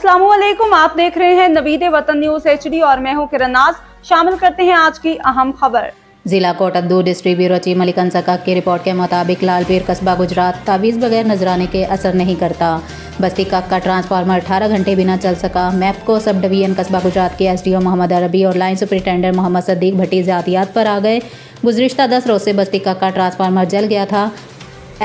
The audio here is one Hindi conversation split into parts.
अस्सलामुअलैकुम, आप देख रहे हैं नवीद वतन न्यूज HD और मैं हूं किरण नाज। शामिल करते हैं आज की अहम खबर। जिला Kot Addu district bureau chief Malik अंसका की रिपोर्ट के मुताबिक लालपीर कस्बा गुजरात तावीज़ बगैर नजराने के असर नहीं करता। बस्ती का ट्रांसफार्मर 18 घंटे बिना चल सका। मैप्को सब डिवीजन कस्बा गुजरात के SDO मोहम्मद अरबी और लाइन सुपरिटेंडेंट मोहम्मद सदीक भट्टी ज़ातियात पर आ गए। गुज़िश्ता 10 रोज से बस्ती का ट्रांसफार्मर जल गया था।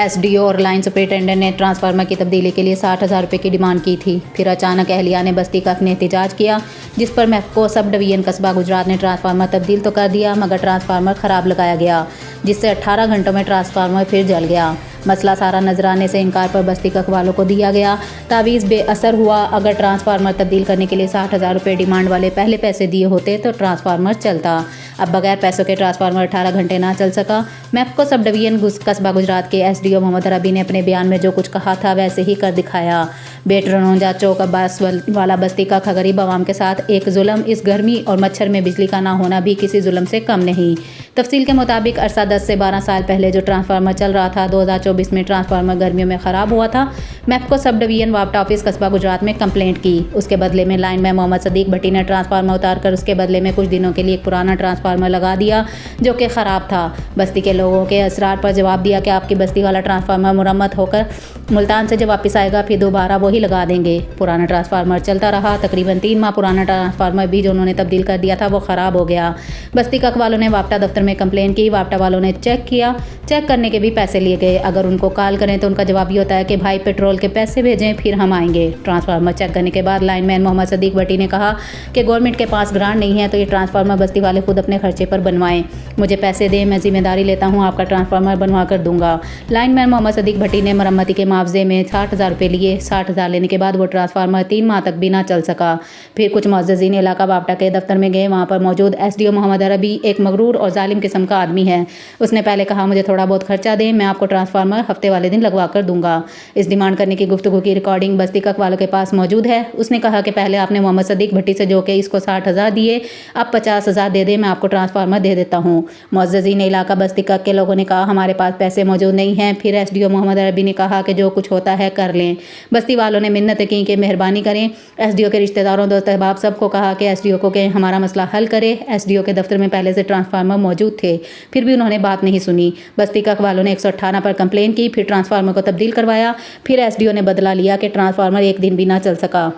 SDO और लाइन सुपरिटेंडेंट ने ट्रांसफार्मर की तब्दीली के लिए 60,000 रुपये की डिमांड की थी। फिर अचानक अहलिया ने बस्ती का ने एहतजाज किया, जिस पर मैप्को सब डिवीजन कस्बा गुजरात ने ट्रांसफार्मर तब्दील तो कर दिया, मगर ट्रांसफार्मर ख़राब लगाया गया, जिससे 18 घंटों में ट्रांसफार्मर फिर जल गया। मसला सारा नजराने से इनकार पर बस्ती कक वालों को दिया गया। तावीज़ बेअसर हुआ। अगर ट्रांसफार्मर तब्दील करने के लिए 60,000 रुपये डिमांड वाले पहले पैसे दिए होते तो ट्रांसफार्मर चलता। अब बगैर पैसों के ट्रांसफार्मर 18 घंटे ना चल सका। मैप्को सब डिवीजन कस्बा गुजरात के SDO मोहम्मद अरबी ने अपने बयान में जो कुछ कहा था वैसे ही कर दिखाया। बेटरनोजा चौक अब्बास वाला बस्ती का गरीब आवाम के साथ एक जुल्म। इस गर्मी और मच्छर में बिजली का ना होना भी किसी जुल्म से कम नहीं। तफसील के मुताबिक अरसा 10 से 12 साल पहले जो ट्रांसफार्मर चल रहा था, 2024 में ट्रांसफार्मर गर्मियों में ख़राब हुआ था। मैप्को सब डिवीजन वापटा ऑफिस कस्बा गुजरात में कंप्लेंट की। उसके बदले में लाइनमैन मोहम्मद सदीक भट्टी ने ट्रांसफार्मर उतार कर उसके बदले में कुछ दिनों के लिए एक पुराना ट्रांसफार्मर लगा दिया जो कि ख़राब था। बस्ती के लोगों के असरार पर जवाब दिया कि आपकी बस्ती वाला ट्रांसफार्मर मुरम्मत होकर मुल्तान से जब वापस आएगा फिर दोबारा वही लगा देंगे। पुराना ट्रांसफार्मर चलता रहा। तकरीबन 3 माह पुराना ट्रांसफार्मर भी जो उन्होंने तब्दील कर दिया था वो ख़राब हो गया। बस्ती कक वालों ने वापटा दफ्तर में कंप्लेन की। वापटा वालों ने चेक किया। चेक करने के भी पैसे लिए गए। अगर उनको कॉल करें तो उनका जवाब ये होता है कि भाई पेट्रोल के पैसे भेजें फिर हम आएंगे। ट्रांसफार्मर चेक करने के बाद लाइनमैन मोहम्मद सदीक भट्टी ने कहा कि गवर्नमेंट के पास ग्रांट नहीं है तो ये ट्रांसफार्मर बस्ती वाले खुद अपने खर्चे पर बनवाएं। मुझे पैसे दें, मैं जिम्मेदारी लेता हूँ, आपका ट्रांसफार्मर बनवा कर दूंगा। लाइनमैन मोहम्मद सदीक भट्टी ने मरम्मती के मुआवजे में 60,000 रुपये लिए। 60,000 लेने के बाद वो ट्रांसफार्मर 3 माह तक भी ना चल सका। फिर कुछ मुअज़्ज़िज़ीन इलाका वापटा के दफ्तर में गए। वहाँ पर मौजूद SDO मोहम्मद अरबी एक मगरूर और जालिम किस्म का आदमी है। उसने पहले कहा मुझे थोड़ा बहुत खर्चा दें, मैं आपको ट्रांसफार्मर हफ्ते वाले दिन लगवा कर दूंगा। इस डिमांड करने की गुफ्तगू की रिकॉर्डिंग बस्ती कक वालों के पास मौजूद है। उसने कहा कि पहले आपने मोहम्मद सदीक भट्टी से जो कि इसको 60,000 दिए, अब 50,000 दे दें, मैं आपको ट्रांसफार्मर दे देता हूँ। मुअज़्ज़िज़ीन इलाका बस्ती कक के लोगों ने कहा हमारे पास पैसे मौजूद नहीं हैं। फिर SDO मोहम्मद अरबी ने कहा कि जो कुछ होता है कर लें। बस्ती वालों ने मिन्नत की कि मेहरबानी करें। SDO के रिश्तेदारों दोस्त अहबाब सबको कहा कि SDO को कि हमारा मसला हल करे। SDO के दफ्तर में पहले से ट्रांसफार्मर मौजूद थे, फिर भी उन्होंने बात नहीं सुनी। बस्ती कक वालों ने 118 पर कंप्लेन की। फिर ट्रांसफार्मर को तब्दील करवाया। फिर SDO ने बदला लिया कि ट्रांसफार्मर एक दिन भी ना चल सका।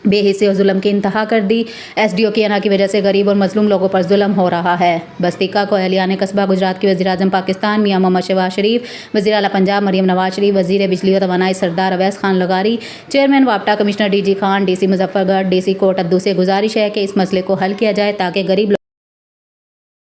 बेहिस्से और जुल्म की इंतहा कर दी। SDO की अना की वजह से गरीब और मजलूम लोगों पर जुल्म हो रहा है। बस्ती का को अहलिया ने कस्बा गुजरात की वज़ीर आज़म पाकिस्तान मियां मोहम्मद शहबाज शरीफ, वज़ीर आला पंजाब मरियम नवाज शरीफ, वज़ीर बिजली और तवानाई सरदार Awais Khan लगारी, chairman वापटा commissioner DG Khan, DC Muzaffargarh, DC Kot Addu से गुजारिश है कि इस मसले को हल किया जाए ताकि गरीब